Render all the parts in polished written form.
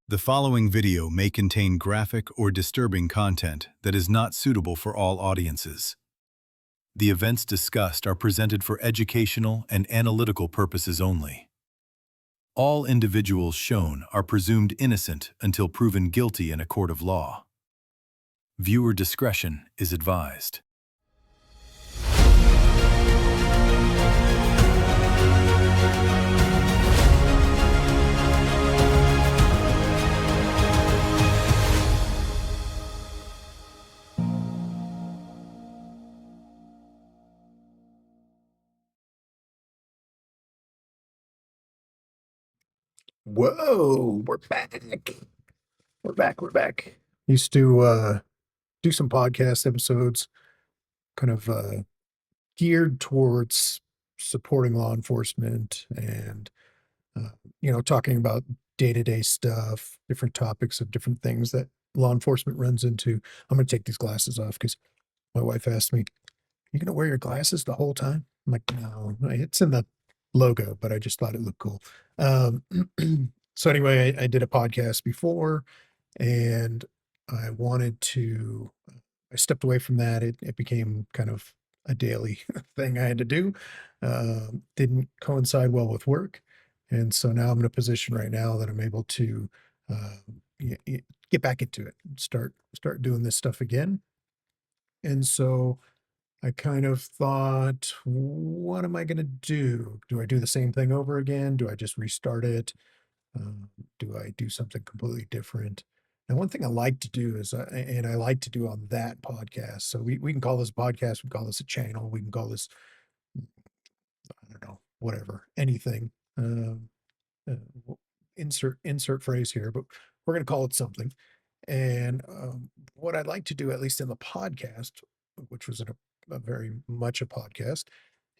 The following video may contain graphic or disturbing content that is not suitable for all audiences. The events discussed are presented for educational and analytical purposes only. All individuals shown are presumed innocent until proven guilty in a court of law. Viewer discretion is advised. Whoa, we're back. We're back. Used to do some podcast episodes kind of geared towards supporting law enforcement and talking about day-to-day stuff, different topics of different things that law enforcement runs into. I'm going to take these glasses off because my wife asked me, "You going to wear your glasses the whole time?" I'm like, "No, it's in the logo, but I just thought it looked cool." Um, so anyway, I did a podcast before, and I wanted to. I stepped away from that. It became kind of a daily thing I had to do. Didn't coincide well with work, and so now I'm in a position right now that I'm able to get back into it, start doing this stuff again. And so I kind of thought, what am I going to do? Do I do the same thing over again? Do I just restart it? Do I do something completely different? And one thing I like to do is, and I like to do on that podcast. So we can call this a podcast, we can call this a channel, we can call this, I don't know, whatever, anything. Uh, insert phrase here, but we're going to call it something. And what I'd like to do, at least in the podcast, which was a very much a podcast,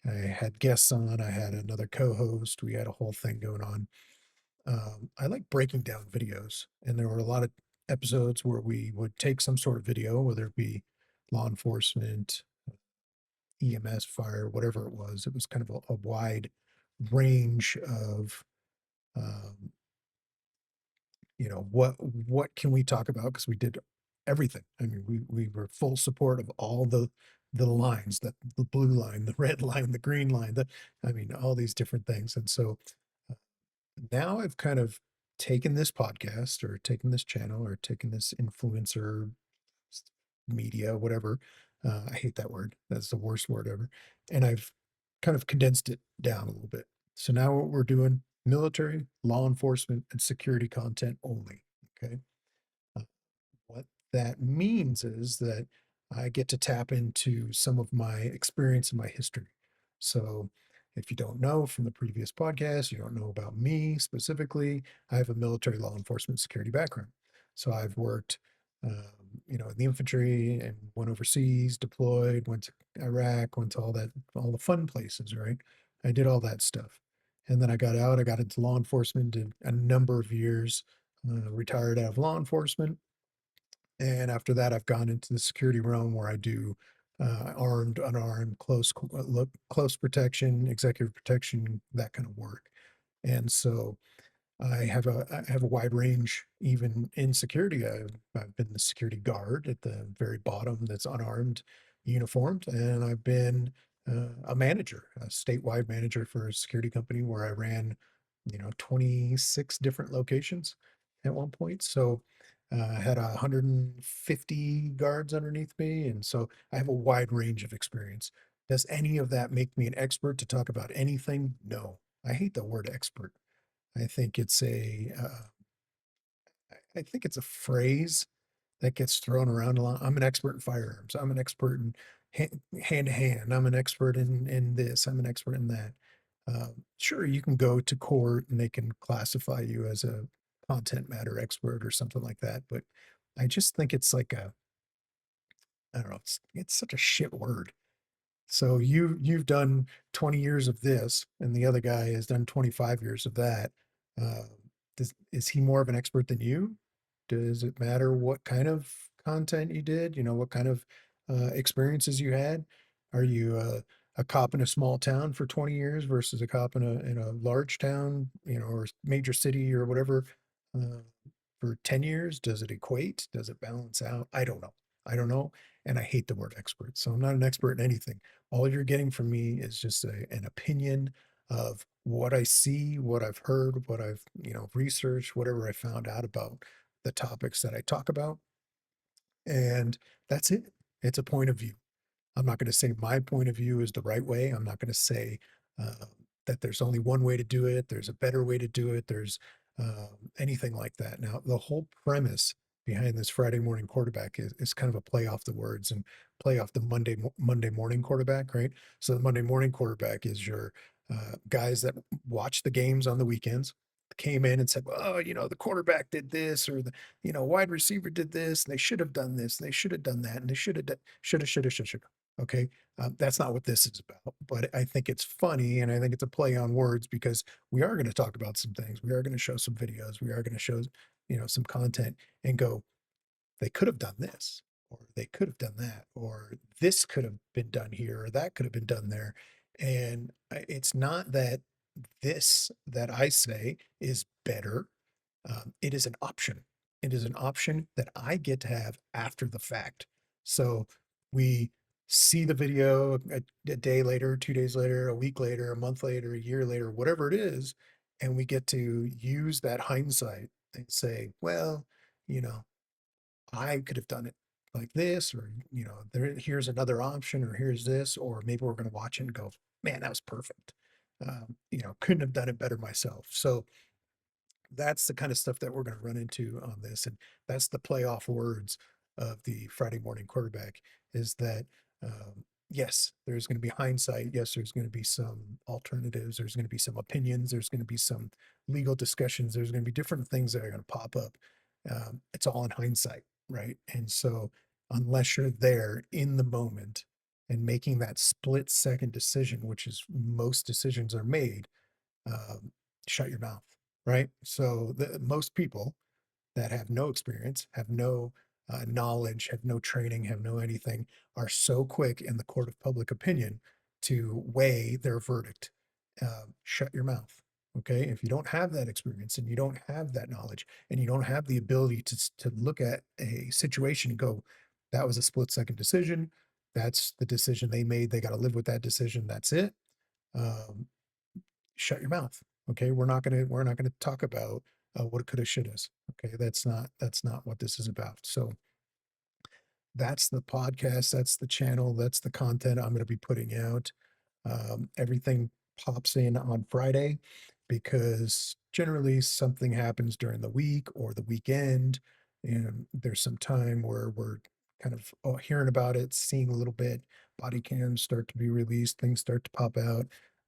I had guests on, I had another co-host, we had a whole thing going on. I like breaking down videos, and there were a lot of episodes where we would take some sort of video, whether it be law enforcement, EMS, fire, whatever it was. It was kind of a wide range of um, what can we talk about? Because we did everything. I mean, we were full support of all the lines, the blue line, the red line, the green line, I mean, all these different things. And so now I've kind of taken this podcast or taken this channel or taken this influencer media, whatever. I hate that word. That's the worst word ever. And I've kind of condensed it down a little bit. So now what we're doing, military, law enforcement, and security content only. Okay. Uh, what that means is that I get to tap into some of my experience and my history. So if you don't know from the previous podcast, you don't know about me specifically, I have a military law enforcement security background. So I've worked, in the infantry and went overseas, deployed, went to Iraq, went to all the fun places, right? I did all that stuff. And then I got out, I got into law enforcement, did a number of years, retired out of law enforcement. And after that, I've gone into the security realm where I do armed, unarmed, close protection, executive protection, that kind of work. And so I have a wide range even in security. I've been the security guard at the very bottom that's unarmed, uniformed, and I've been a manager, a statewide manager for a security company where I ran, 26 different locations at one point. So I had 150 guards underneath me, and so I have a wide range of experience. Does any of that make me an expert to talk about anything? No. I hate the word expert. I think it's I think it's a phrase that gets thrown around a lot. I'm an expert in firearms. I'm an expert in hand to hand. I'm an expert in this. I'm an expert in that. Sure, you can go to court and they can classify you as a content matter expert or something like that. But I just think it's like I don't know. It's such a shit word. So you've done 20 years of this, and the other guy has done 25 years of that. Uh, is he more of an expert than you? Does it matter what kind of content you did? What kind of experiences you had? Are you a cop in a small town for 20 years versus a cop in a large town, or major city or whatever, uh, for 10 years? Does it equate? Does it balance out? I don't know. I don't know. And I hate the word expert. So I'm not an expert in anything. All you're getting from me is just an opinion of what I see, what I've heard, what I've, researched, whatever I found out about the topics that I talk about. And that's it. It's a point of view. I'm not going to say my point of view is the right way. I'm not going to say uh, that there's only one way to do it. There's a better way to do it. There's anything like that. Now, the whole premise behind this Friday morning quarterback is kind of a play off the words and play off the Monday morning quarterback, right? So the Monday morning quarterback is your guys that watch the games on the weekends, came in and said, well, the quarterback did this, or the, wide receiver did this, and they should have done this, and they should have done that, and they should have, should have. Okay. That's not what this is about, but I think it's funny. And I think it's a play on words because we are going to talk about some things. We are going to show some videos. We are going to show, some content and go, they could have done this, or they could have done that, or this could have been done here, or that could have been done there. And it's not that this that I say is better. It is an option. It is an option that I get to have after the fact. So we see the video a day later, 2 days later, a week later, a month later, a year later, whatever it is, and we get to use that hindsight and say, well, you know, I could have done it like this, or, here's another option, or here's this, or maybe we're going to watch it and go, man, that was perfect. Couldn't have done it better myself. So that's the kind of stuff that we're going to run into on this. And that's the playoff words of the Friday morning quarterback is that, yes, there's going to be hindsight. Yes, there's going to be some alternatives. There's going to be some opinions. There's going to be some legal discussions. There's going to be different things that are going to pop up. It's all in hindsight, right? And so unless you're there in the moment and making that split second decision, which is most decisions are made, um, shut your mouth, right? So most people that have no experience, have no knowledge, have no training, have no anything, are so quick in the court of public opinion to weigh their verdict. Shut your mouth. Okay. If you don't have that experience and you don't have that knowledge and you don't have the ability to look at a situation and go, that was a split second decision. That's the decision they made. They got to live with that decision. That's it. Um, Shut your mouth. Okay. We're not gonna talk about what coulda, shouldas. Okay. That's not what this is about. So that's the podcast. That's the channel. That's the content I'm going to be putting out. Everything pops in on Friday because generally something happens during the week or the weekend. And there's some time where we're kind of hearing about it, seeing a little bit, body cams start to be released, things start to pop out.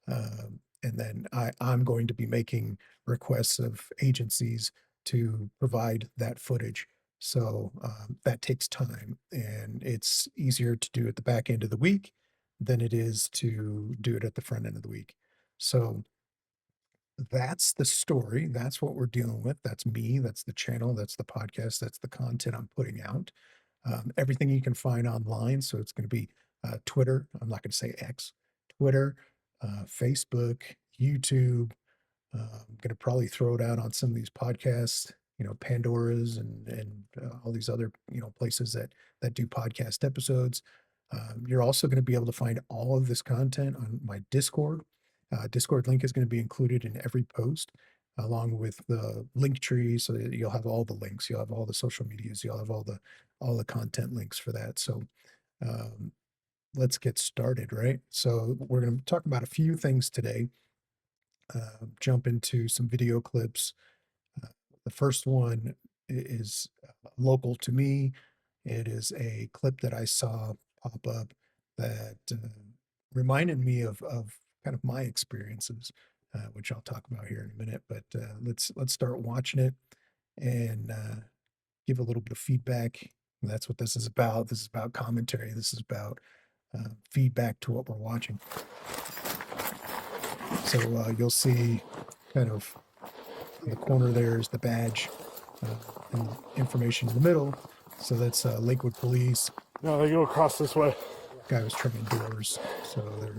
And then I'm going to be making requests of agencies to provide that footage. So that takes time and it's easier to do at the back end of the week than it is to do it at the front end of the week. So that's the story. That's what we're dealing with. That's me. That's the channel. That's the podcast. That's the content I'm putting out. Everything you can find online. So it's going to be Twitter. I'm not going to say X, Twitter, Facebook, YouTube. I'm going to probably throw it out on some of these podcasts, Pandora's and all these other, places that do podcast episodes. You're also going to be able to find all of this content on my Discord. Discord link is going to be included in every post, along with the link tree, so that you'll have all the links. You'll have all the social medias. You'll have all the content links for that. So let's get started, right? So we're going to talk about a few things today. Jump into some video clips. The first one is local to me. It is a clip that I saw pop up that reminded me of kind of my experiences, which I'll talk about here in a minute. But let's start watching it and give a little bit of feedback. And that's what this is about. This is about commentary. This is about feedback to what we're watching. So you'll see kind of in the corner there is the badge and information in the middle. So that's Lakewood Police. No, they go across this way. Guy was trimming doors, so they're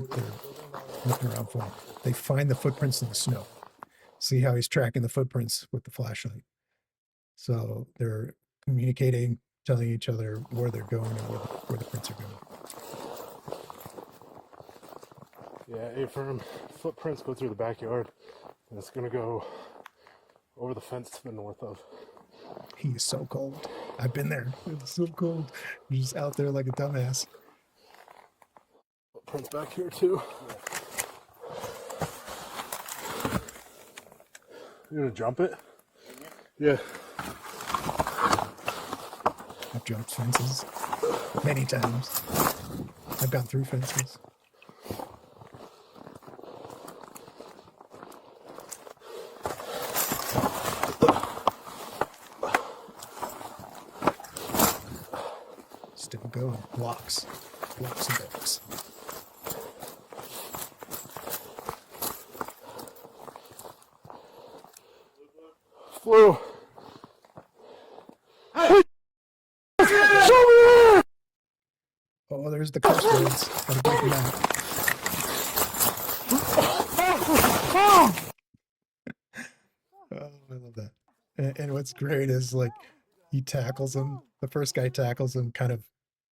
looking around for him. They find the footprints in the snow. See how he's tracking the footprints with the flashlight. So they're communicating, telling each other where they're going and where the prints are going. Yeah, A-firm footprints go through the backyard, and it's gonna go over the fence to the north of. He is so cold. I've been there. It's so cold. You're just out there like a dumbass. Footprints back here too. You gonna jump it? Yeah. I've jumped fences many times. I've gone through fences. Still going. Blocks and blocks. Flew. Oh, there's the coast roads. Gotta break them out. Oh, I love that. And what's great is like he tackles him. The first guy tackles him, kind of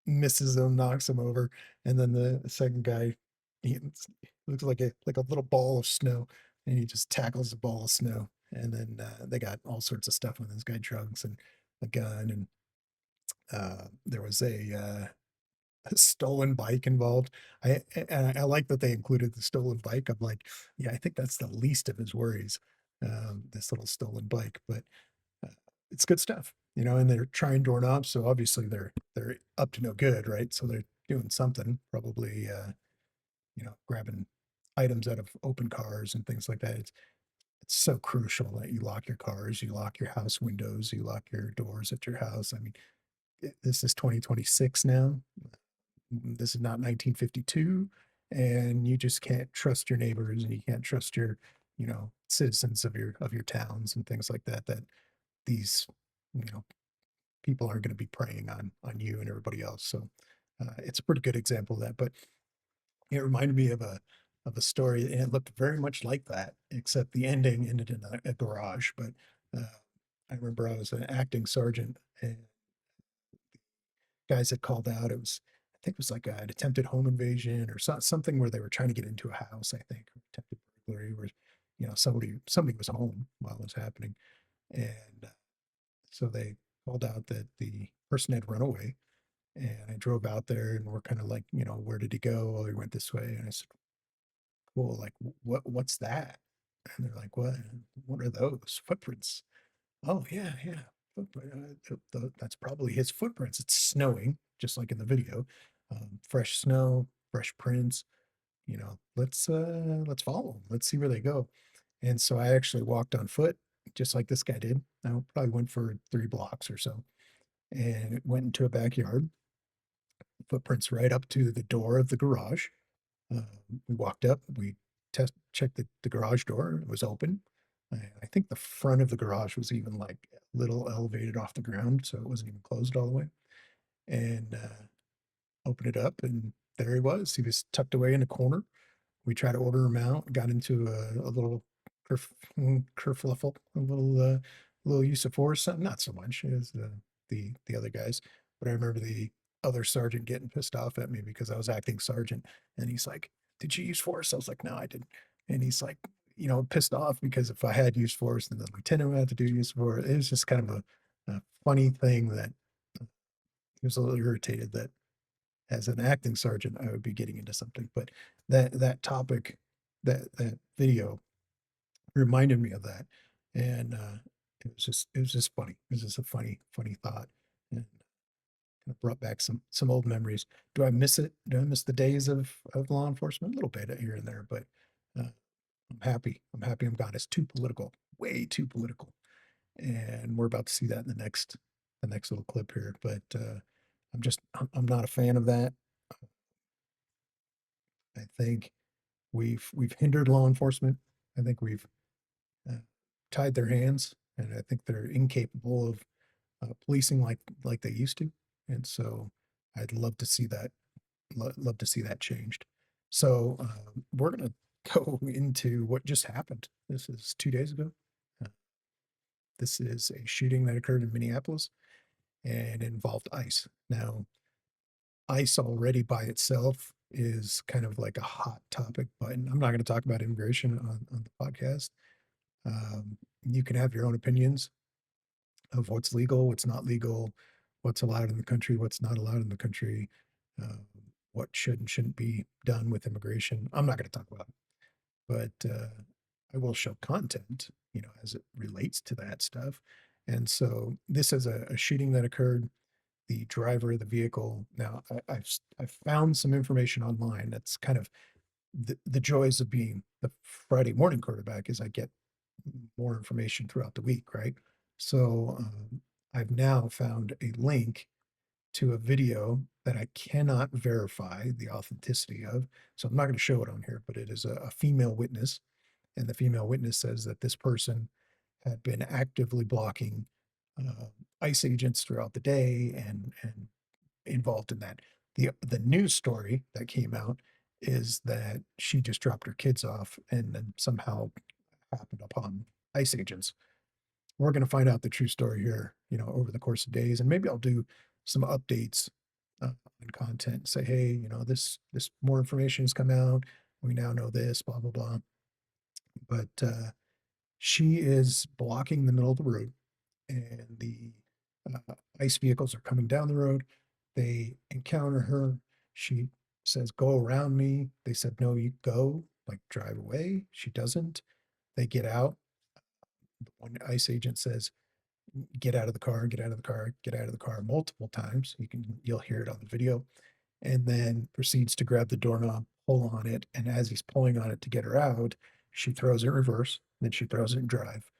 misses him, knocks him over, and then the second guy, he looks like a little ball of snow, and he just tackles a ball of snow. And then they got all sorts of stuff on this guy, drugs and a gun, and there was a stolen bike involved. I like that they included the stolen bike. I'm like, yeah, I think that's the least of his worries. This little stolen bike, but it's good stuff, and they're trying doorknobs, so obviously they're up to no good, right? So they're doing something, probably grabbing items out of open cars and things like that. It's so crucial that you lock your cars, you lock your house windows, you lock your doors at your house. I mean, this is 2026 now. This is not 1952, and you just can't trust your neighbors, and you can't trust your citizens of your towns and things like that, that these people aren't going to be preying on you and everybody else. So it's a pretty good example of that. But it reminded me of a story, and it looked very much like that, except the ending ended in a garage. But I remember I was an acting sergeant, and guys had called out. I think it was like an attempted home invasion or something where they were trying to get into a house. I think attempted burglary, where somebody was home while it was happening, and so they called out that the person had run away. And I drove out there, and we're kind of like, where did he go? Oh, he went this way. And I said, cool, like what's that? And they're like, what are those footprints? Oh, yeah, yeah. That's probably his footprints. It's snowing, just like in the video. Fresh snow, fresh prints. Let's follow them. Let's see where they go. And so I actually walked on foot, just like this guy did. I probably went for 3 blocks or so, and it went into a backyard. Footprints right up to the door of the garage. We walked up, we checked the garage door. It was open. I think the front of the garage was even like a little elevated off the ground, so it wasn't even closed all the way. And opened it up, and there he was. He was tucked away in a corner. We tried to order him out, got into a little kerfluffle, a little use of force, not so much as the other guys. But I remember the other sergeant getting pissed off at me because I was acting sergeant, and he's like, "Did you use force?" I was like, "No, I didn't." And he's like, pissed off because if I had used force, then the lieutenant would have to do use of force. It was just kind of a funny thing that he was a little irritated that as an acting sergeant, I would be getting into something. But that topic, that video reminded me of that. And it was just funny. It was just a funny thought. And kind of brought back some old memories. Do I miss it? Do I miss the days of law enforcement? A little bit here and there, but I'm happy. I'm gone. It's too political, way too political. And we're about to see that in the next little clip here. But I'm not a fan of that. I think we've hindered law enforcement. I think we've uh, tied their hands, and I think they're incapable of policing like they used to. And so I'd love to see that. Love to see that changed. So we're gonna go into what just happened. This is 2 days ago. This is a shooting that occurred in Minneapolis and involved ICE. Now, ICE already by itself is kind of like a hot topic button. I'm not going to talk about immigration on the podcast. You can have your own opinions of what's legal, what's not legal, what's allowed in the country, what's not allowed in the country, what should and shouldn't be done with immigration. I'm not going to talk about it, but I will show content, as it relates to that stuff. And so this is a shooting that occurred. The driver of the vehicle. Now, I've found some information online that's kind of the joys of being the Friday morning quarterback is I get more information throughout the week, right? So I've now found a link to a video that I cannot verify the authenticity of. So I'm not going to show it on here, but it is a female witness. And the female witness says that this person had been actively blocking ICE agents throughout the day and involved in that. The news story that came out is that she just dropped her kids off and then somehow happened upon ICE agents. We're going to find out the true story here, over the course of days, and maybe I'll do some updates and content. Say, hey, this more information has come out. We now know this, blah blah blah. But she is blocking the middle of the road, and the ICE vehicles are coming down the road. They encounter her. She says, go around me. They said, no, you go, like drive away. She doesn't. They get out. The one ICE agent says, get out of the car, get out of the car, get out of the car multiple times. You'll hear it on the video. And then proceeds to grab the doorknob, pull on it. And as he's pulling on it to get her out, she throws it in reverse. Then she throws it in drive.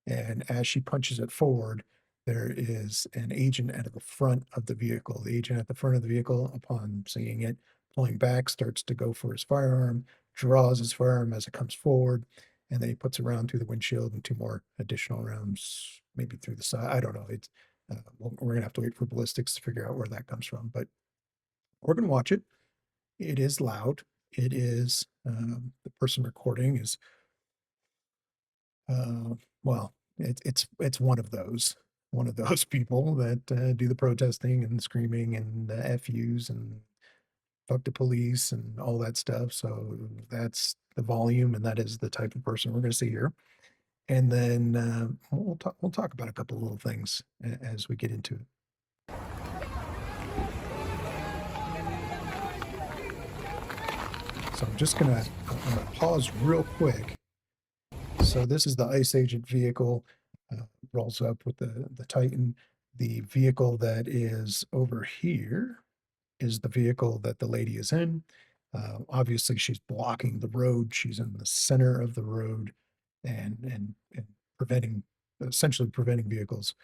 And as she punches it forward, there is an agent at the front of the vehicle. The agent at the front of the vehicle, upon seeing it, pulling back, starts to go for his firearm, draws his firearm as it comes forward, and then he puts a round through the windshield and 2 more additional rounds, maybe through the side. I don't know. It's we're gonna have to wait for ballistics to figure out where that comes from, but we're gonna watch it. It is loud. It is the person recording is well, it's one of those people that do the protesting and screaming and the FUs and fuck the police and all that stuff. So that's the volume, and that is the type of person we're going to see here. And then we'll talk about a couple little things as we get into it. So I'm gonna pause real quick. So this is the ICE agent vehicle, rolls up with the Titan. The vehicle that is over here is the vehicle that the lady is in. Obviously, she's blocking the road. She's in the center of the road and essentially preventing vehicles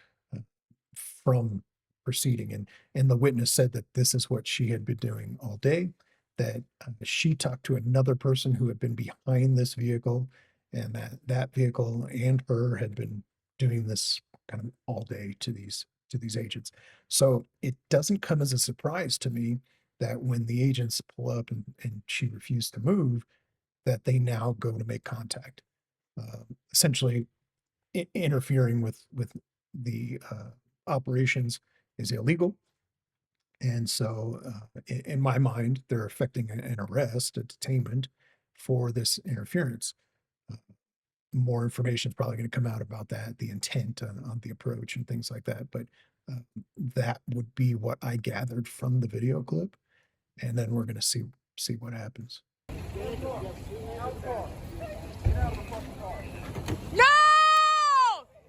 from proceeding. And the witness said that this is what she had been doing all day, that she talked to another person who had been behind this vehicle, and that vehicle and her had been doing this kind of all day to these agents. So it doesn't come as a surprise to me that when the agents pull up and she refused to move, that they now go to make contact, essentially interfering with the operations is illegal. And so in my mind, they're affecting an arrest, a detainment for this interference. More information is probably going to come out about that, the intent on the approach and things like that. But that would be what I gathered from the video clip. And then we're going to see what happens. No!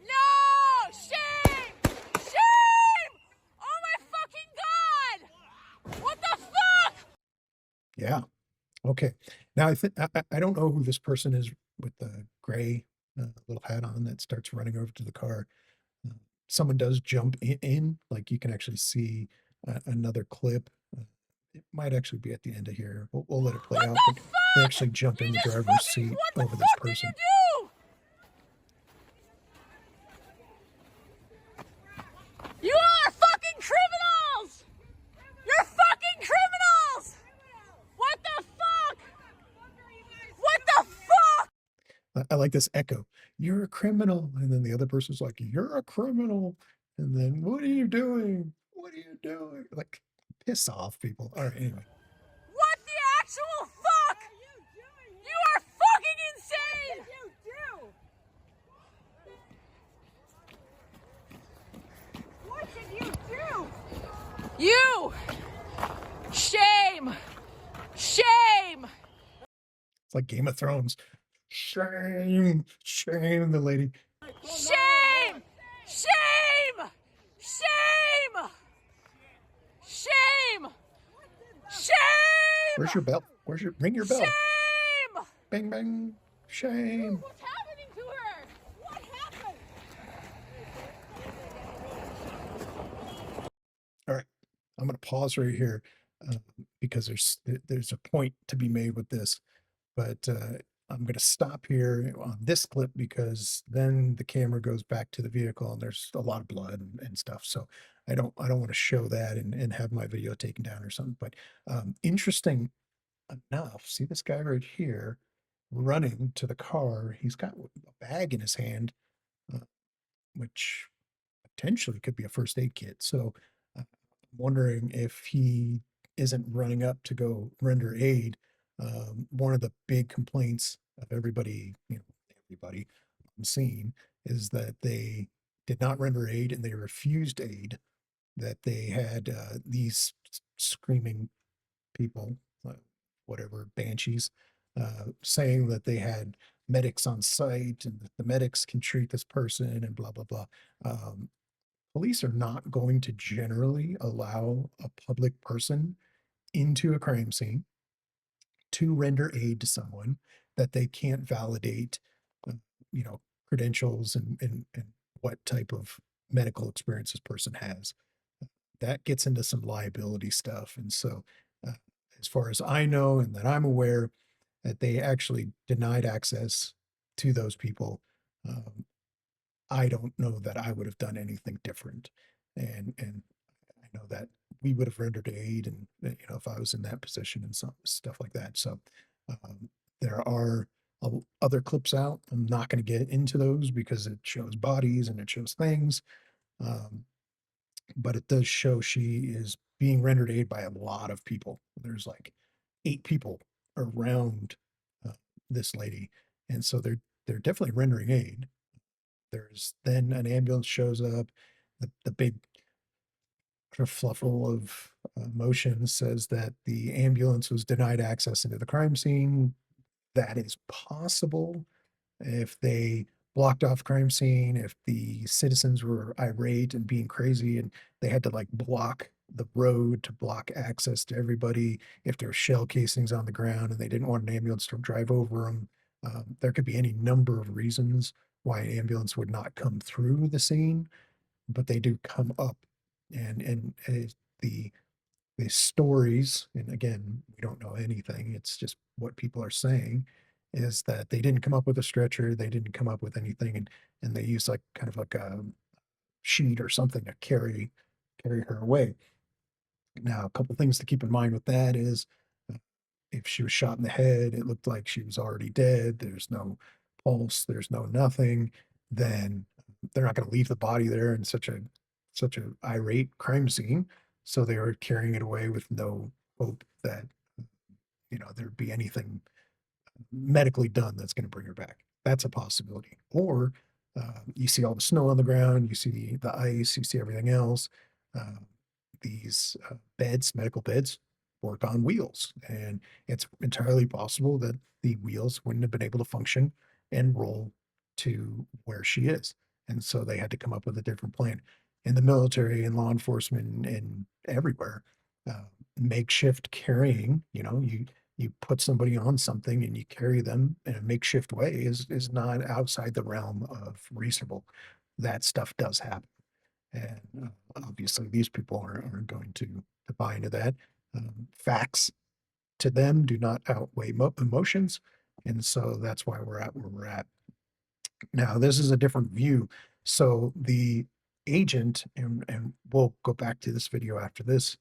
No! Shame! Shame! Oh my fucking God! What the fuck? Yeah. Okay. Now I don't know who this person is with the gray little hat on that starts running over to the car. Someone does jump in, like you can actually see another clip. It might actually be at the end of here. We'll let it play out. But they actually jump in the driver's seat over this person. What did you do? You all are fucking criminals! You're fucking criminals! What the fuck? What the fuck? I like this echo. You're a criminal. And then the other person's like, you're a criminal. And then, what are you doing? What are you doing? Like, piss off, people. All right, anyway. What the actual fuck? You are fucking insane! What did you do? You! Shame! Shame! It's like Game of Thrones. Shame, shame, the lady. Shame! Shame! Shame! Shame! Shame! Where's your bell? Ring your bell? Shame! Bang, bang. Shame. What's happening to her? What happened? All right, I'm going to pause right here because there's a point to be made with this, but I'm going to stop here on this clip because then the camera goes back to the vehicle and there's a lot of blood and stuff. So I don't want to show that and have my video taken down or something. But interesting enough, see this guy right here running to the car. He's got a bag in his hand, which potentially could be a first aid kit. So I'm wondering if he isn't running up to go render aid. One of the big complaints of everybody on scene is that they did not render aid and they refused aid, that they had these screaming people, whatever, banshees, saying that they had medics on site and that the medics can treat this person and blah, blah, blah. Police are not going to generally allow a public person into a crime scene to render aid to someone that they can't validate, uh, credentials and what type of medical experience this person has. That gets into some liability stuff. And so, as far as I know, and that I'm aware, that they actually denied access to those people. I don't know that I would have done anything different. And I know that we would have rendered aid and, if I was in that position and some stuff like that. So, there are other clips out. I'm not going to get into those because it shows bodies and it shows things. But it does show she is being rendered aid by a lot of people. There's like 8 people around this lady. And so they're definitely rendering aid. There's then an ambulance shows up. The big kerfluffle of motion says that the ambulance was denied access into the crime scene. That is possible if they blocked off crime scene, if the citizens were irate and being crazy and they had to like block the road to block access to everybody, if there were shell casings on the ground and they didn't want an ambulance to drive over them. There could be any number of reasons why an ambulance would not come through the scene, but they do come up. And the stories, and again, we don't know anything, it's just what people are saying, is that they didn't come up with a stretcher, they didn't come up with anything, and they used like kind of like a sheet or something to carry her away. Now, a couple things to keep in mind with that is if she was shot in the head, it looked like she was already dead. There's no pulse, there's no nothing. Then they're not going to leave the body there in such a irate crime scene. So they were carrying it away with no hope that there'd be anything medically done that's going to bring her back. That's a possibility. Or you see all the snow on the ground, you see the ice, you see everything else. These beds, medical beds, work on wheels, and it's entirely possible that the wheels wouldn't have been able to function and roll to where she is. And so they had to come up with a different plan. In the military and law enforcement and everywhere, makeshift carrying, you put somebody on something and you carry them in a makeshift way is not outside the realm of reasonable. That stuff does happen. And obviously these people aren't going to buy into that. Facts to them do not outweigh emotions. And so that's why we're at where we're at. Now, this is a different view. So the agent, and we'll go back to this video after this,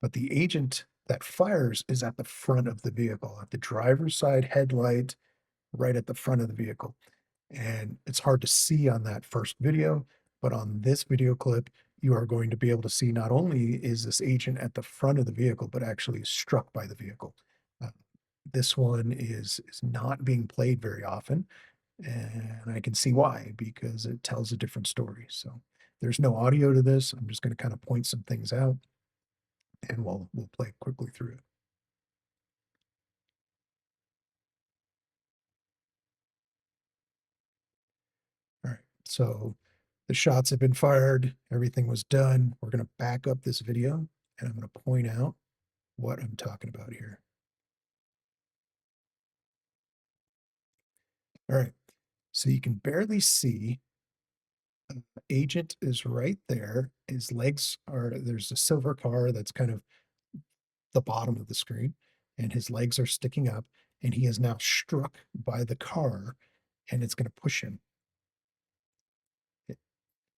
but the agent that fires is at the front of the vehicle, at the driver's side headlight, right at the front of the vehicle. And it's hard to see on that first video, but on this video clip, you are going to be able to see not only is this agent at the front of the vehicle, but actually is struck by the vehicle. This one is not being played very often, and I can see why, because it tells a different story. So there's no audio to this. I'm just going to kind of point some things out, and we'll play quickly through it. All right, so the shots have been fired. Everything was done. We're going to back up this video, and I'm going to point out what I'm talking about here. All right, so you can barely see. Agent is right there. His legs are, there's a silver car that's kind of the bottom of the screen, and his legs are sticking up, and he is now struck by the car, and it's going to push him.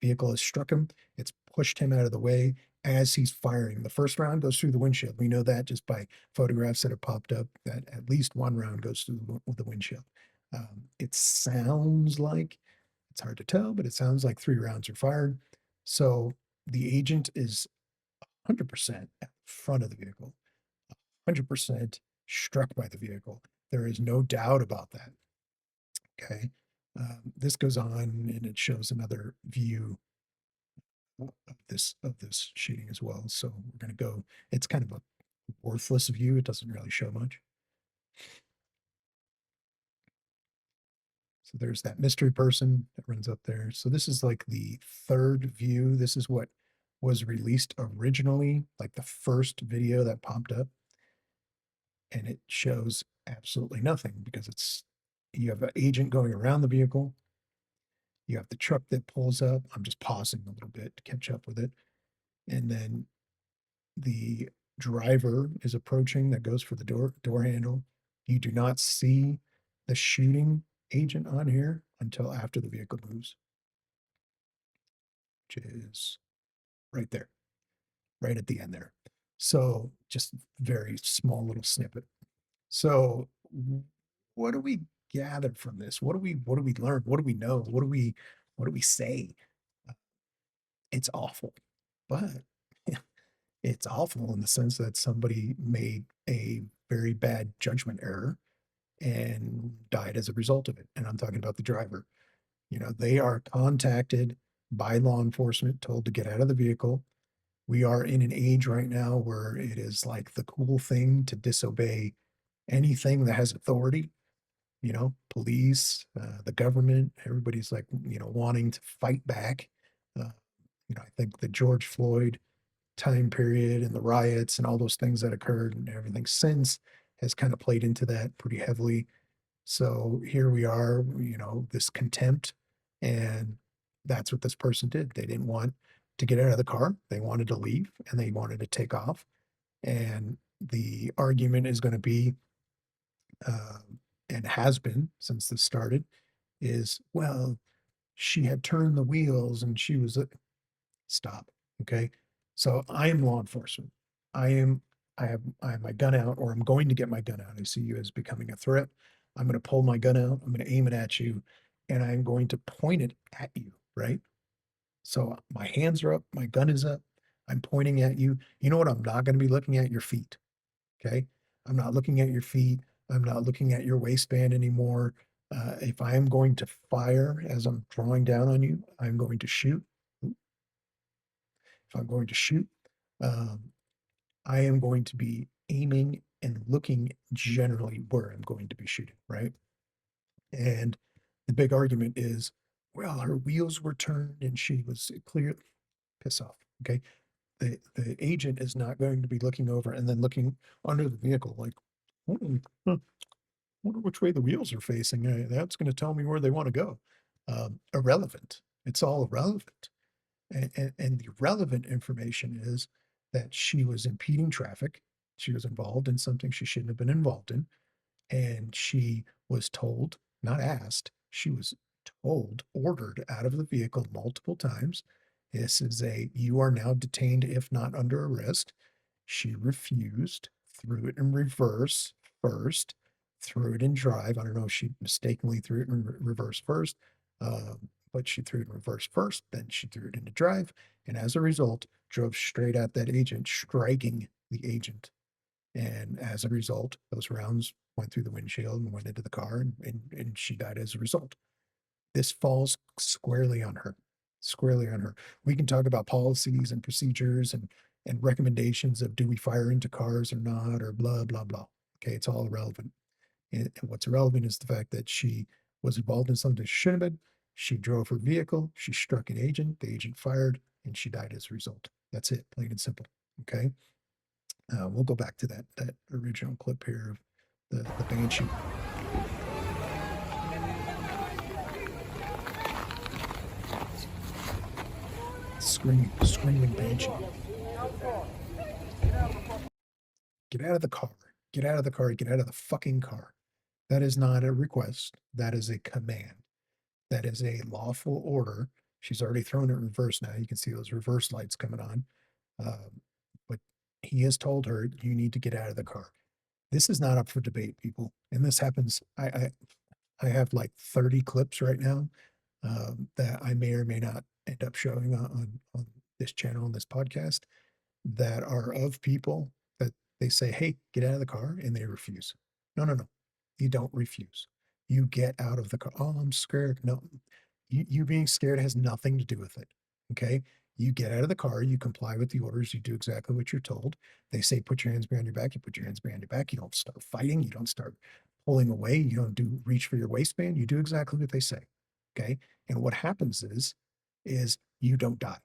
Vehicle has struck him. It's pushed him out of the way as he's firing. The first round goes through the windshield. We know that just by photographs that have popped up, that at least one round goes through the windshield. It sounds like, it's hard to tell, but it sounds like 3 rounds are fired. So the agent is 100% at the front of the vehicle, 100% struck by the vehicle. There is no doubt about that. Okay. This goes on and it shows another view of this shooting as well. So we're going to go, it's kind of a worthless view. It doesn't really show much. So there's that mystery person that runs up there. So this is like the third view. This is what was released originally, like the first video that popped up. And it shows absolutely nothing because it's, you have an agent going around the vehicle. You have the truck that pulls up. I'm just pausing a little bit to catch up with it. And then the driver is approaching that goes for the door handle. You do not see the shooting agent on here until after the vehicle moves, which is right there, right at the end there. So just very small little snippet. So what do we gather from this? What do we learn? What do we know? What do we say? It's awful, but it's awful in the sense that somebody made a very bad judgment error and died as a result of it. And I'm talking about the driver. You know, they are contacted by law enforcement, told to get out of the vehicle. We are in an age right now where it is like the cool thing to disobey anything that has authority. You know, police, the government, everybody's like, you know, wanting to fight back. You know, I think the George Floyd time period and the riots and all those things that occurred and everything since has kind of played into that pretty heavily. So here we are, you know, this contempt, and that's what this person did. They didn't want to get out of the car. They wanted to leave and they wanted to take off. And the argument is going to be, and has been since this started, is, well, she had turned the wheels and she was, stop. Okay. So I am law enforcement. I have my gun out, or I'm going to get my gun out. I see you as becoming a threat. I'm going to pull my gun out. I'm going to aim it at you, and I'm going to point it at you. Right. So my hands are up. My gun is up. I'm pointing at you. You know what? I'm not going to be looking at your feet. Okay. I'm not looking at your feet. I'm not looking at your waistband anymore. If I am going to fire as I'm drawing down on you, I'm going to shoot. If I'm going to shoot, I am going to be aiming and looking generally where I'm going to be shooting, right? And the big argument is, well, her wheels were turned and she was clear. Piss off, okay? The agent is not going to be looking over and then looking under the vehicle like, wonder which way the wheels are facing. That's going to tell me where they want to go. Irrelevant. It's all irrelevant. And the relevant information is that she was impeding traffic. She was involved in something she shouldn't have been involved in. And she was told, not asked, she was told, ordered out of the vehicle multiple times. This is you are now detained if not under arrest. She refused, threw it in reverse first, threw it in drive. I don't know if she mistakenly threw it in reverse first, but she threw it in reverse first, then she threw it into drive, and as a result, drove straight at that agent, striking the agent. And as a result, those rounds went through the windshield and went into the car, and she died as a result. This falls squarely on her. Squarely on her. We can talk about policies and procedures and recommendations of do we fire into cars or not, or blah, blah, blah. Okay, it's all irrelevant. And what's irrelevant is the fact that she was involved in something she shouldn't have been. She drove her vehicle, she struck an agent, the agent fired, and she died as a result. That's it, plain and simple. Okay. We'll go back to that original clip here of the Banshee. Screaming Banshee. Get out of the car. Get out of the car. Get out of the fucking car. That is not a request. That is a command. That is a lawful order. She's already thrown it in reverse now. You can see those reverse lights coming on. But he has told her, you need to get out of the car. This is not up for debate, people. And this happens. I have like 30 clips right now that I may or may not end up showing on this channel, on this podcast, that are of people that they say, hey, get out of the car, and they refuse. No. You don't refuse. You get out of the car. Oh, I'm scared. No, you being scared has nothing to do with it. Okay. You get out of the car, you comply with the orders, you do exactly what you're told. They say, put your hands behind your back. You put your hands behind your back. You don't start fighting. You don't start pulling away. You don't do reach for your waistband. You do exactly what they say. Okay. And what happens is you don't die.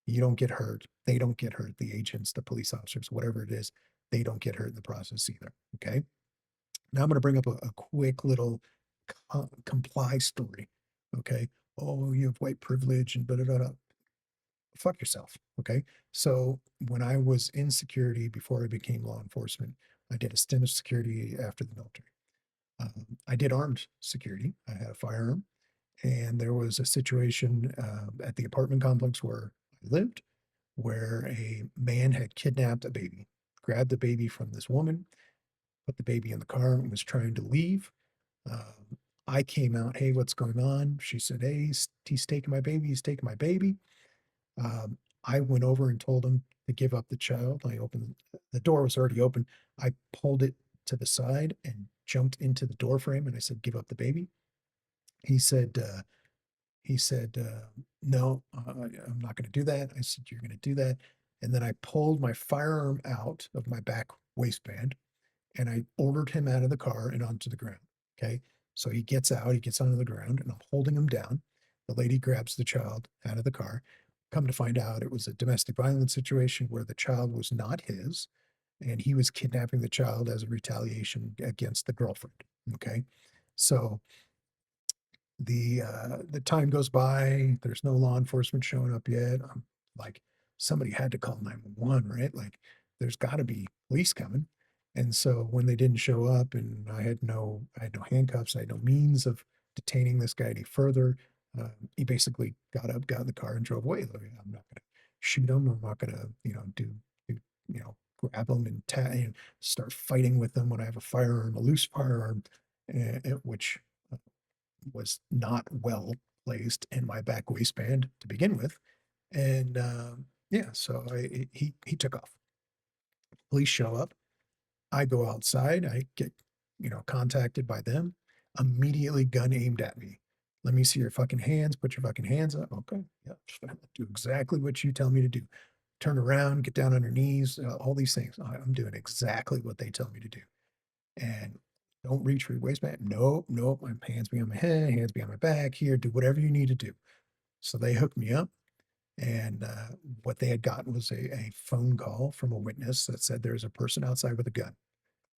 You don't get hurt. They don't get hurt. The agents, the police officers, whatever it is, they don't get hurt in the process either. Okay. Now I'm going to bring up a quick little comply story. Okay. Oh, you have white privilege and da da da. Fuck yourself. Okay. So when I was in security before I became law enforcement, I did a stint of security after the military. I did armed security. I had a firearm, and there was a situation at the apartment complex where I lived, where a man had kidnapped a baby, grabbed the baby from this woman, put the baby in the car, and was trying to leave. I came out, hey, what's going on? She said, hey, he's taking my baby. He's taking my baby. I went over and told him to give up the child. I opened, the door was already open. I pulled it to the side and jumped into the door frame, and I said, give up the baby. He said, no, I'm not going to do that. I said, you're going to do that. And then I pulled my firearm out of my back waistband, and I ordered him out of the car and onto the ground. Okay. So he gets out, he gets onto the ground, and I'm holding him down. The lady grabs the child out of the car. Come to find out, it was a domestic violence situation where the child was not his, and he was kidnapping the child as a retaliation against the girlfriend. Okay. So the time goes by, there's no law enforcement showing up yet. I'm like, somebody had to call 911, right? Like, there's got to be police coming. And so when they didn't show up, and I had no handcuffs, I had no means of detaining this guy any further, he basically got up, got in the car, and drove away. Like, I'm not going to shoot him. I'm not going to, grab him and start fighting with them when I have a firearm, a loose firearm, which was not well placed in my back waistband to begin with. And so he took off. Police show up. I go outside. I get, contacted by them. Immediately gun aimed at me. Let me see your fucking hands. Put your fucking hands up. Okay. Yeah. Do exactly what you tell me to do. Turn around, get down on your knees, all these things. I'm doing exactly what they tell me to do. And don't reach for your waistband. Nope. My hands behind my head, hands behind my back here. Do whatever you need to do. So they hooked me up. And what they had gotten was a phone call from a witness that said there's a person outside with a gun.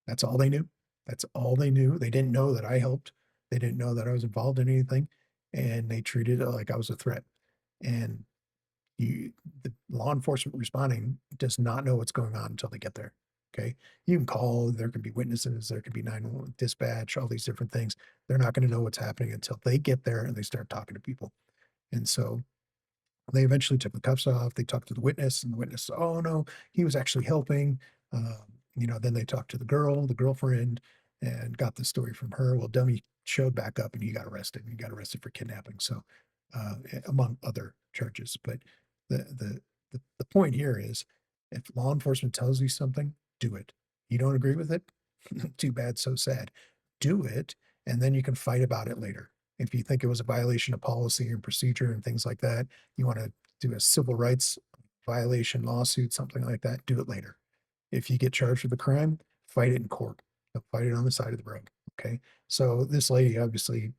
That's all they knew. That's all they knew. They didn't know that I helped. They didn't know that I was involved in anything. And they treated it like I was a threat. And the law enforcement responding does not know what's going on until they get there. Okay. You can call, there can be witnesses, there could be 911 dispatch, all these different things. They're not going to know what's happening until they get there and they start talking to people. And so they eventually took the cuffs off. They talked to the witness, and the witness said, oh no, he was actually helping. Then they talked to the girlfriend. and got the story from her. Well, Dummy showed back up and he got arrested. He got arrested for kidnapping. So, among other charges. But the point here is, if law enforcement tells you something, do it. You don't agree with it? Too bad, so sad. Do it, and then you can fight about it later. If you think it was a violation of policy and procedure and things like that, you want to do a civil rights violation lawsuit, something like that, do it later. If you get charged with a crime, fight it in court. Don't fight it on the side of the road. Okay. So this lady obviously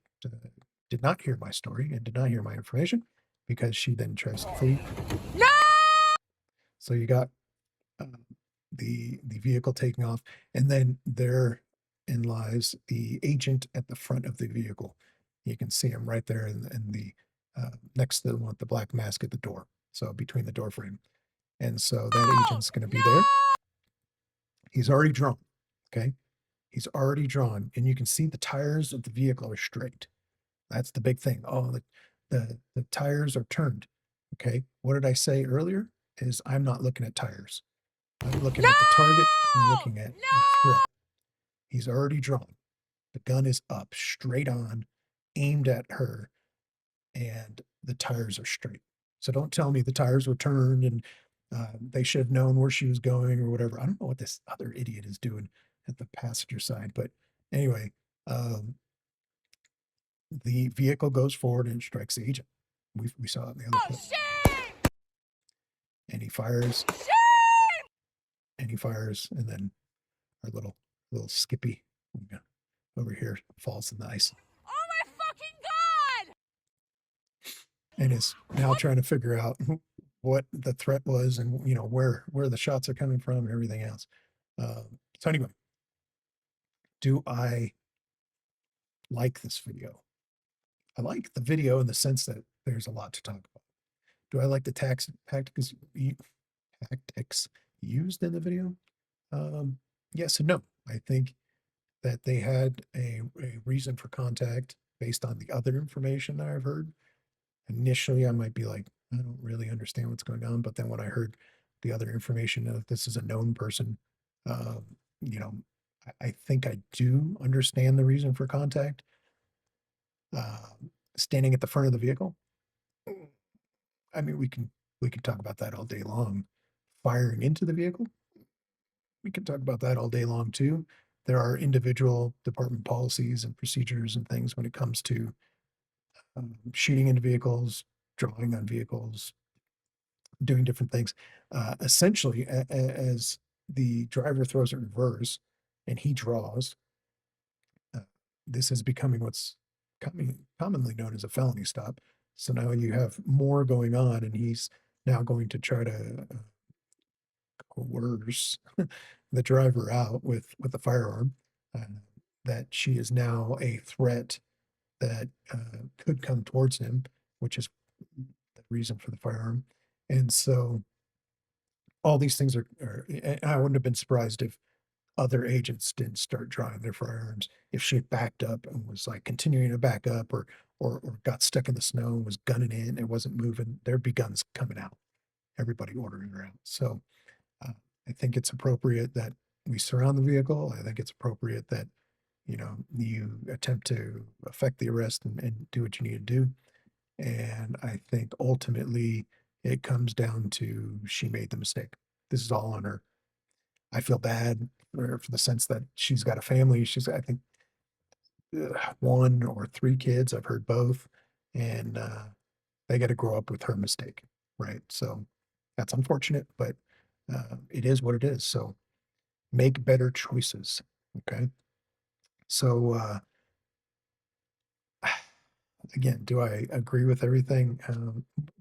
did not hear my story and did not hear my information, because she then tries to flee. No! So you got the vehicle taking off, and then therein lies the agent at the front of the vehicle. You can see him right there in the next to the one with the black mask at the door. So between the door frame. And so that agent's going to be there. He's already drawn. Okay. He's already drawn, and you can see the tires of the vehicle are straight. That's the big thing. Oh, the tires are turned. Okay. What did I say earlier? Is I'm not looking at tires. I'm looking at the target. I'm looking at the threat. He's already drawn. The gun is up, straight on, aimed at her, and the tires are straight. So don't tell me the tires were turned and they should have known where she was going or whatever. I don't know what this other idiot is doing at the passenger side, but anyway, the vehicle goes forward and strikes the agent. We saw it in the other clip. And he fires. And he fires, and then our little Skippy over here falls in the ice. Oh my fucking god! And is now trying to figure out what the threat was, and where the shots are coming from and everything else. So anyway, do I like this video? I like the video in the sense that there's a lot to talk about. Do I like the tactics used in the video? Yes and no. I think that they had a reason for contact based on the other information that I've heard. Initially, I might be like, I don't really understand what's going on. But then when I heard the other information of this is a known person, I think I do understand the reason for contact. Standing at the front of the vehicle, I mean, we can talk about that all day long. Firing into the vehicle, we can talk about that all day long too. There are individual department policies and procedures and things when it comes to shooting into vehicles, drawing on vehicles, doing different things. Essentially, as the driver throws it in reverse and he draws, this is becoming what's commonly known as a felony stop. So now you have more going on, and he's now going to try to coerce the driver out with a firearm, that she is now a threat that could come towards him, which is the reason for the firearm. And so all these things are I wouldn't have been surprised if other agents didn't start drawing their firearms. If she had backed up and was like continuing to back up, or got stuck in the snow and was gunning in and wasn't moving, there'd be guns coming out. Everybody ordering her out. So I think it's appropriate that we surround the vehicle. I think it's appropriate that, you attempt to effect the arrest and do what you need to do. And I think ultimately it comes down to she made the mistake. This is all on her. I feel bad for the sense that she's got a family. She's, I think, 1 or 3 kids. I've heard both. And they got to grow up with her mistake, right? So that's unfortunate, but it is what it is. So make better choices. Okay. So again, do I agree with everything?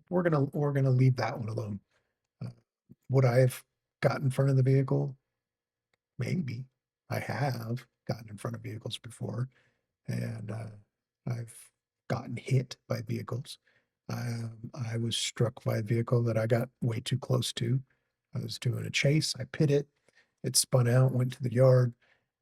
We're gonna leave that one alone. Would I have gotten in front of the vehicle? Maybe. I have gotten in front of vehicles before, and I've gotten hit by vehicles. I was struck by a vehicle that I got way too close to. I was doing a chase. I pit it. It spun out, went to the yard,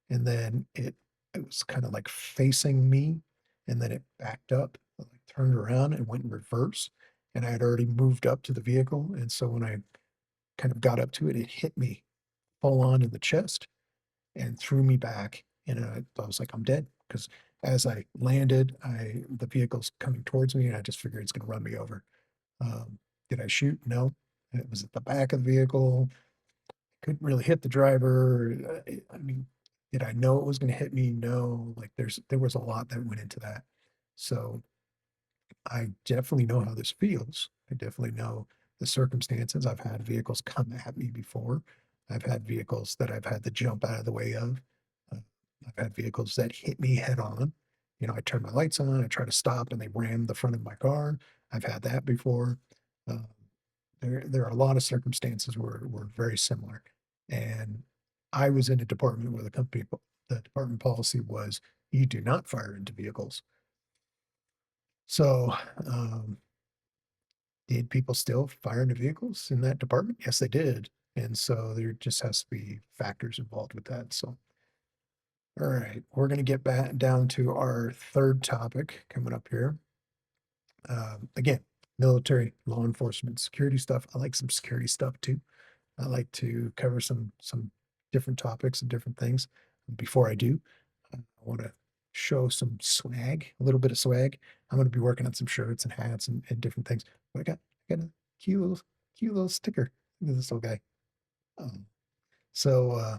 and then it was kind of like facing me, and then it backed up, like turned around and went in reverse. And I had already moved up to the vehicle, and so when I kind of got up to it, it hit me full on in the chest and threw me back And I was like, I'm dead. Because as I landed, the vehicle's coming towards me, and I just figured it's going to run me over. Did I shoot? No. It was at the back of the vehicle. Couldn't really hit the driver. I mean, did I know it was going to hit me? No. Like there was a lot that went into that. So I definitely know how this feels. I definitely know the circumstances. I've had vehicles come at me before. I've had vehicles that I've had to jump out of the way of. Uh, I've had vehicles that hit me head on. You know, I turn my lights on, I try to stop, and they ram the front of my car. I've had that before. Um, there are a lot of circumstances where we're very similar. And I was in a department where the department policy was you do not fire into vehicles. So, did people still fire into vehicles in that department? Yes, they did. And so there just has to be factors involved with that. So, all right, we're going to get back down to our third topic coming up here. Again, military, law enforcement, security stuff. I like some security stuff too. I like to cover some different topics and different things. Before I do, I want to show some swag, a little bit of swag. I'm going to be working on some shirts and hats and different things. But I got a cute little sticker. Look at this little guy. Um, so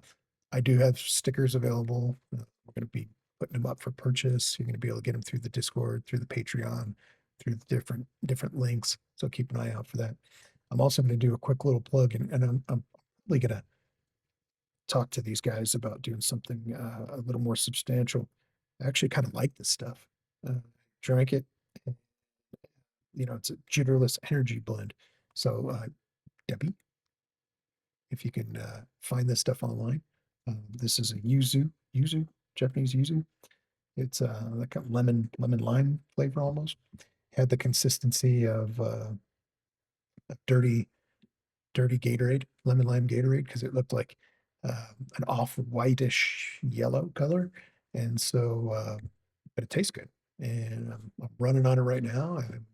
I do have stickers available. We're going to be putting them up for purchase. You're going to be able to get them through the Discord, through the Patreon, through the different links. So keep an eye out for that. I'm also going to do a quick little plug, and I'm probably going to talk to these guys about doing something a little more substantial. I actually kind of like this stuff. Drank it. You know, it's a jitterless energy blend. So, Debbie, if you can find this stuff online, this is a yuzu, Japanese yuzu. It's like a lemon lime flavor almost. Had the consistency of a dirty Gatorade, lemon lime Gatorade, because it looked like an off whitish yellow color. And so, but it tastes good. And I'm running on it right now. I'm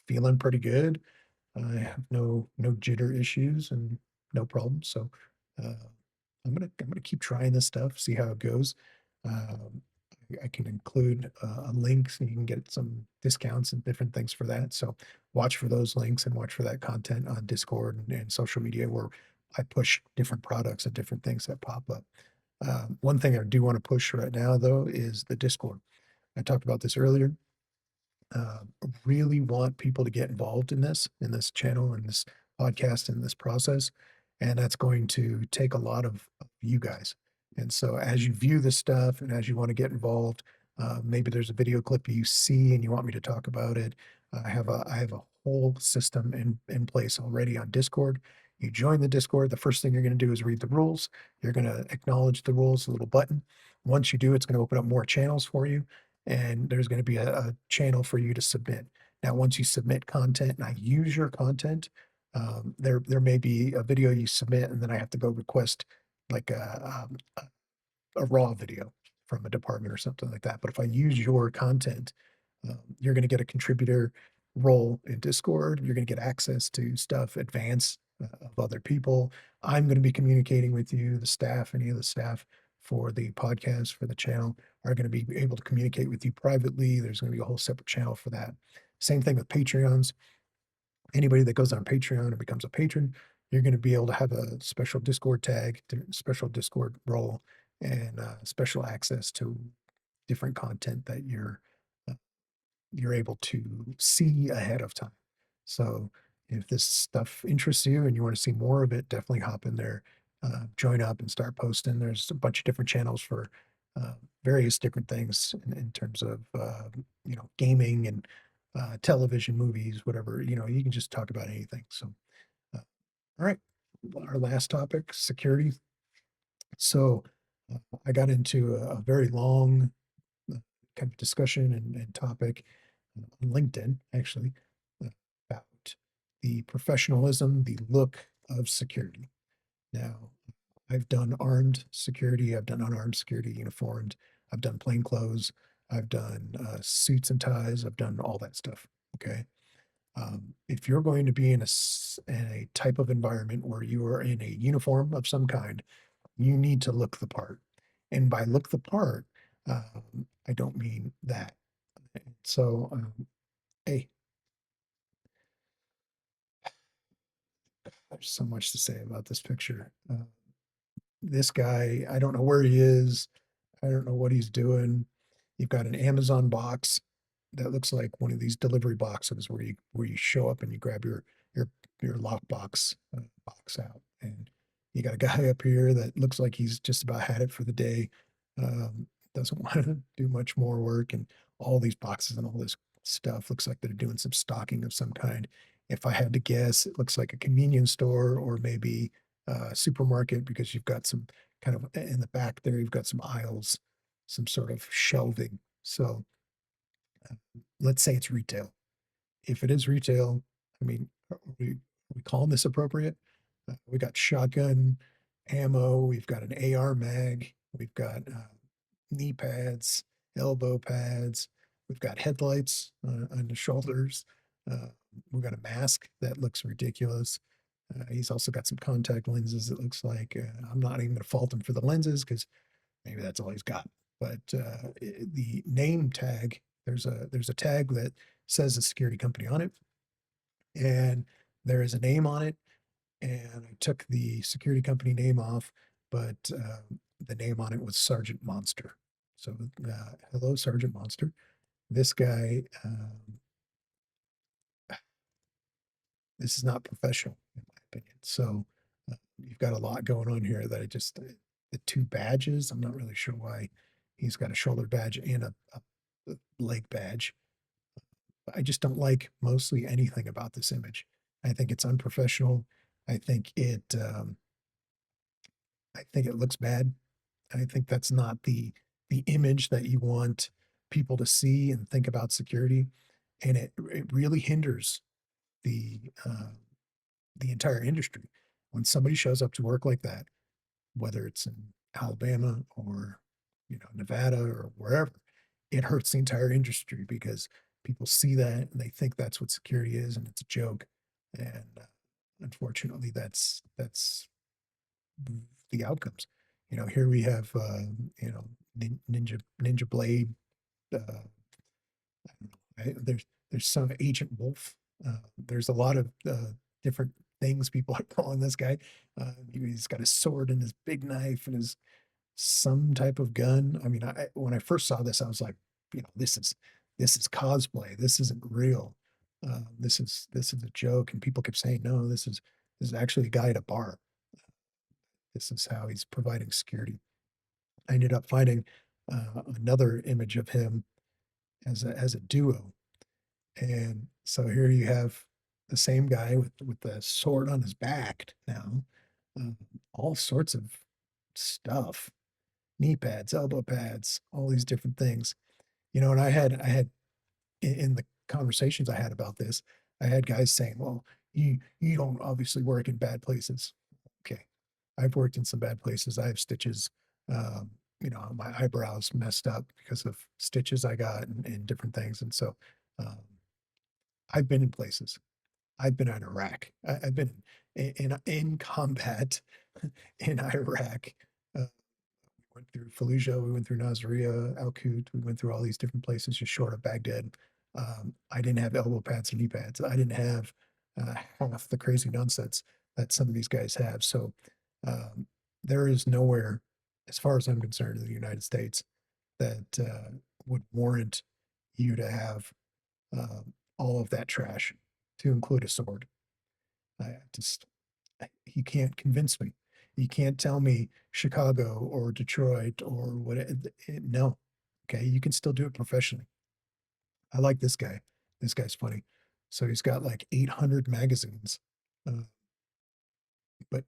feeling pretty good. I have no jitter issues and no problems. So I'm gonna keep trying this stuff, see how it goes. Um, I can include a link so you can get some discounts and different things for that. So watch for those links and watch for that content on Discord and social media where I push different products and different things that pop up. One thing I do want to push right now though is the Discord. I talked about this earlier. Really want people to get involved in this channel, in this podcast, in this process. And that's going to take a lot of you guys. And so as you view this stuff and as you want to get involved, maybe there's a video clip you see and you want me to talk about it. I have a whole system in place already on Discord. You join the Discord, the first thing you're going to do is read the rules. You're going to acknowledge the rules, a little button. Once you do, it's going to open up more channels for you, and there's going to be a channel for you to submit. Now, once you submit content and I use your content, there may be a video you submit, and then I have to go request like a raw video from a department or something like that. But if I use your content, you're going to get a contributor role in Discord. You're going to get access to stuff, advance of other people. I'm going to be communicating with you, the staff, any of the staff for the podcast, for the channel, are going to be able to communicate with you privately. There's going to be a whole separate channel for that. Same thing with Patreons. Anybody that goes on Patreon and becomes a patron, you're going to be able to have a special Discord tag, special Discord role, and special access to different content that you're able to see ahead of time. So if this stuff interests you and you want to see more of it, definitely hop in there, join up and start posting. There's a bunch of different channels for various different things in terms of gaming and television, movies, whatever. You can just talk about anything. So, all right, our last topic, security. So I got into a very long kind of discussion and topic on LinkedIn, actually, about the professionalism, the look of security. Now, I've done armed security, I've done unarmed security, uniformed, I've done plain clothes, I've done suits and ties, I've done all that stuff. Okay. If you're going to be in a type of environment where you are in a uniform of some kind, you need to look the part. And by look the part, I don't mean that. So, hey, there's so much to say about this picture. This guy, I don't know where he is. I don't know what he's doing. You've got an Amazon box that looks like one of these delivery boxes where you show up and you grab your your lockbox box out, and you got a guy up here that looks like he's just about had it for the day. Doesn't want to do much more work, and all these boxes and all this stuff looks like they're doing some stocking of some kind. If I had to guess, it looks like a convenience store or maybe a supermarket, because you've got some kind of in the back there, you've got some aisles, some sort of shelving. So let's say it's retail. If it is retail, I mean, are we calling this appropriate? We got shotgun ammo. We've got an AR mag. We've got knee pads, elbow pads. We've got headlights on the shoulders. We've got a mask that looks ridiculous. He's also got some contact lenses. It looks like I'm not even going to fault him for the lenses because maybe that's all he's got. But the name tag, there's a tag that says a security company on it, and there is a name on it. And I took the security company name off, but the name on it was Sergeant Monster. So, hello, Sergeant Monster. This guy, this is not professional, in my opinion. So, you've got a lot going on here that the two badges, I'm not really sure why he's got a shoulder badge and a leg badge. I just don't like mostly anything about this image. I think it's unprofessional. I think it looks bad. I think that's not the image that you want people to see and think about security, and it really hinders the the entire industry. When somebody shows up to work like that, whether it's in Alabama or Nevada or wherever, it hurts the entire industry because people see that and they think that's what security is, and it's a joke. And unfortunately, that's the outcomes. Here we have Ninja Blade. I don't know, right? There's some Agent Wolf. There's a lot of different things people are calling this guy. He's got a sword and his big knife and his some type of gun. I mean, when I first saw this, I was like, this is cosplay. This isn't real. This is a joke. And people kept saying, no, this is actually a guy at a bar. This is how he's providing security. I ended up finding another image of him as a duo. And so here you have the same guy with the sword on his back now, all sorts of stuff, knee pads, elbow pads, all these different things. And I had in the conversations I had about this, I had guys saying, well, you don't obviously work in bad places. Okay. I've worked in some bad places. I have stitches. My eyebrows messed up because of stitches I got and different things. And so I've been in places. I've been in Iraq. I've been in combat in Iraq. We went through Fallujah, we went through Nasiriyah, Al Qut, we went through all these different places just short of Baghdad. I didn't have elbow pads and knee pads. I didn't have half the crazy nonsense that some of these guys have. So there is nowhere, as far as I'm concerned, in the United States that would warrant you to have all of that trash, to include a sword. I just, you can't convince me. You can't tell me Chicago or Detroit or what. No. Okay. You can still do it professionally. I like this guy. This guy's funny. So he's got like 800 magazines, but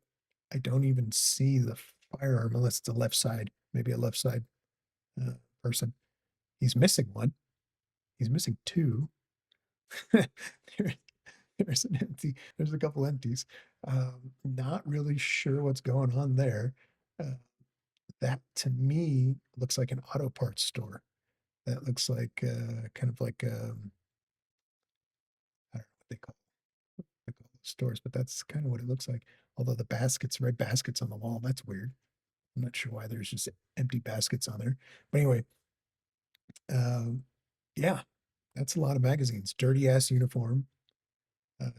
I don't even see the firearm unless it's a left side, maybe a left side person. He's missing one. He's missing two. There's an empty, there's a couple empties. Not really sure what's going on there. That to me looks like an auto parts store. That looks like kind of like I don't know what they call those stores, but that's kind of what it looks like. Although the red baskets on the wall, that's weird. I'm not sure why there's just empty baskets on there. But anyway, yeah, that's a lot of magazines. Dirty ass uniform,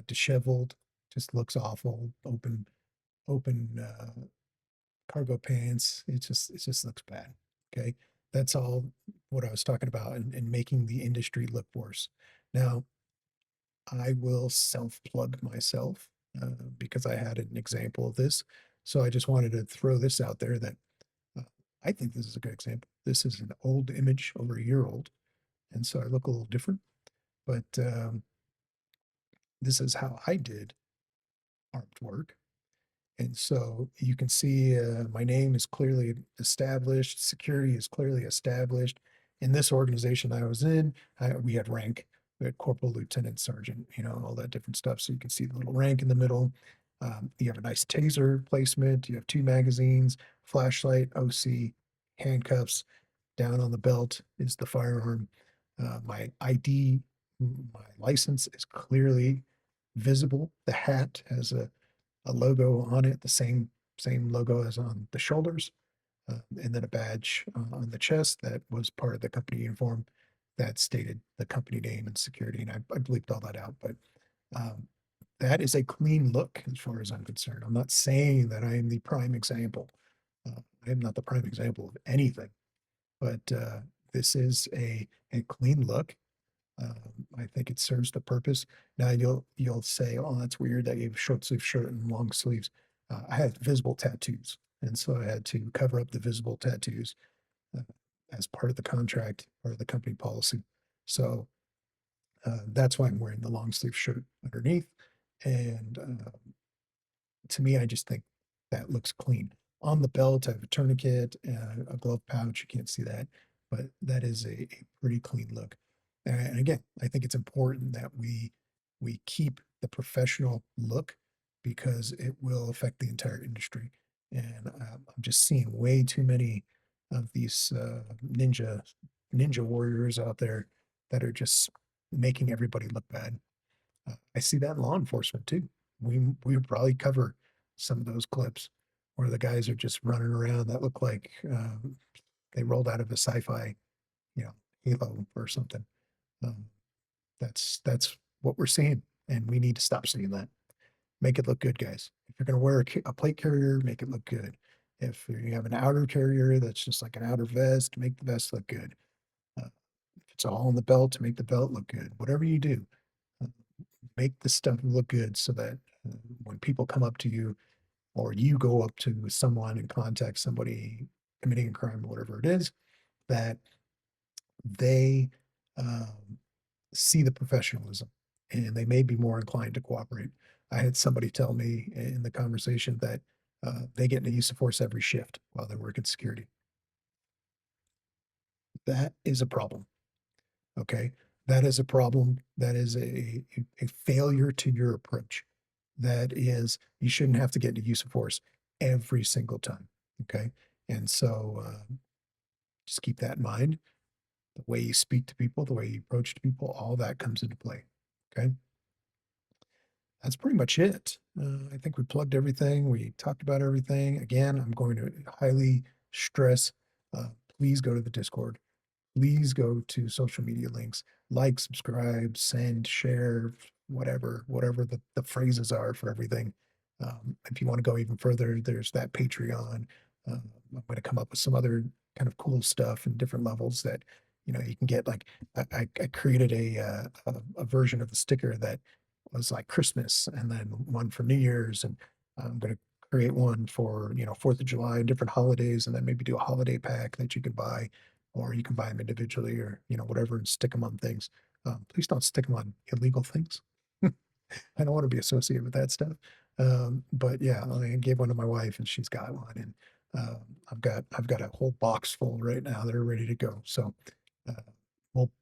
disheveled, just looks awful. Open cargo pants. It just looks bad. Okay, that's all what I was talking about, and making the industry look worse. Now, I will self plug myself because I had an example of this. So I just wanted to throw this out there that uh, I think this is a good example. This is an old image, over a year old, and so I look a little different. But this is how I did artwork. And so you can see my name is clearly established, security is clearly established. In this organization I was in, we had rank, we had corporal, lieutenant, sergeant, all that different stuff. So you can see the little rank in the middle. You have a nice taser placement. You have 2 magazines, flashlight, OC, handcuffs. Down on the belt is the firearm. My ID, my license is clearly visible. The hat has a logo on it, the same logo as on the shoulders, and then a badge on the chest that was part of the company uniform that stated the company name and security. And I bleeped all that out, but um, that is a clean look as far as I'm concerned. I'm not saying that I am the prime example. I am not the prime example of anything, but this is a clean look. I think it serves the purpose. Now you'll say, "Oh, that's weird that you have a short sleeve shirt and long sleeves." I had visible tattoos, and so I had to cover up the visible tattoos uh, as part of the contract or the company policy. So that's why I'm wearing the long sleeve shirt underneath. And to me, I just think that looks clean. On the belt, I have a tourniquet, a glove pouch. You can't see that, but that is a pretty clean look. And again, I think it's important that we keep the professional look because it will affect the entire industry. And I'm just seeing way too many of these ninja warriors out there that are just making everybody look bad. I see that in law enforcement too. We would probably cover some of those clips where the guys are just running around that look like they rolled out of a sci-fi, you know, Halo or something. Um, that's what we're seeing, and we need to stop seeing that. Make it look good, guys. If you're going to wear a plate carrier, make it look good. If you have an outer carrier that's just like an outer vest, make the vest look good. If it's all on the belt, make the belt look good. Whatever you do, uh, make the stuff look good so that when people come up to you or you go up to someone and contact somebody committing a crime or whatever it is, that they um, see the professionalism and they may be more inclined to cooperate. I had somebody tell me in the conversation that they get into use of force every shift while they're working security. That is a problem. Okay. That is a problem. That is a failure to your approach. That is, you shouldn't have to get into use of force every single time. Okay. And so just keep that in mind. The way you speak to people, the way you approach to people, all that comes into play. Okay. That's pretty much it. I think we plugged everything. We talked about everything. Again, I'm going to highly stress, please go to the Discord. Please go to social media links, like, subscribe, send, share, whatever the phrases are for everything. If you want to go even further, there's that Patreon. I'm going to come up with some other kind of cool stuff and different levels that you can get. Like I created a version of the sticker that was like Christmas, and then one for New Year's, and I'm going to create one for 4th of July and different holidays, and then maybe do a holiday pack that you can buy, or you can buy them individually, or whatever, and stick them on things. Please don't stick them on illegal things. I don't want to be associated with that stuff. But yeah, I gave one to my wife, and she's got one, and I've got a whole box full right now that are ready to go. So uh,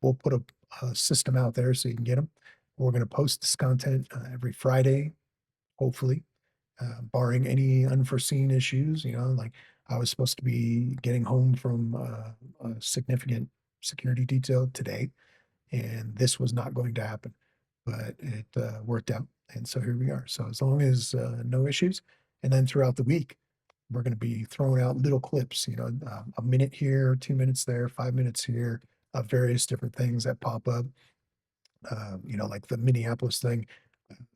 we'll put a system out there so you can get them. We're going to post this content every Friday, hopefully, barring any unforeseen issues. Like I was supposed to be getting home from a significant security detail today, and this was not going to happen, but it worked out. And so here we are. So as long as no issues, and then throughout the week, we're going to be throwing out little clips, a minute here, 2 minutes there, 5 minutes here, of various different things that pop up. Like the Minneapolis thing,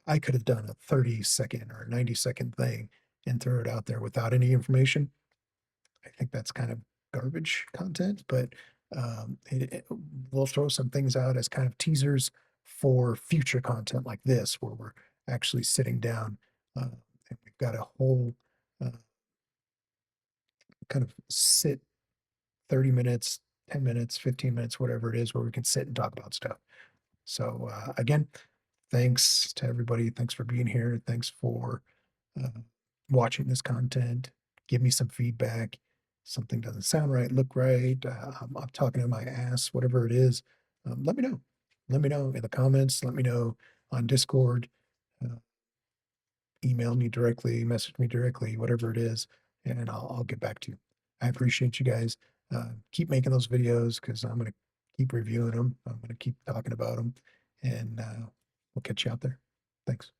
I could have done a 30-second or 90-second thing and throw it out there without any information. I think that's kind of garbage content, but we'll throw some things out as kind of teasers for future content like this, where we're actually sitting down, and we've got a whole kind of sit 30 minutes, 10 minutes, 15 minutes, whatever it is, where we can sit and talk about stuff. So again, thanks to everybody. Thanks for being here. Thanks for watching this content. Give me some feedback. Something doesn't sound right, look right. I'm talking to my ass, whatever it is. Let me know. Let me know in the comments. Let me know on Discord. Email me directly, message me directly, whatever it is, and I'll get back to you. I appreciate you guys. Keep making those videos because I'm going to keep reviewing them. I'm going to keep talking about them, and we'll catch you out there. Thanks.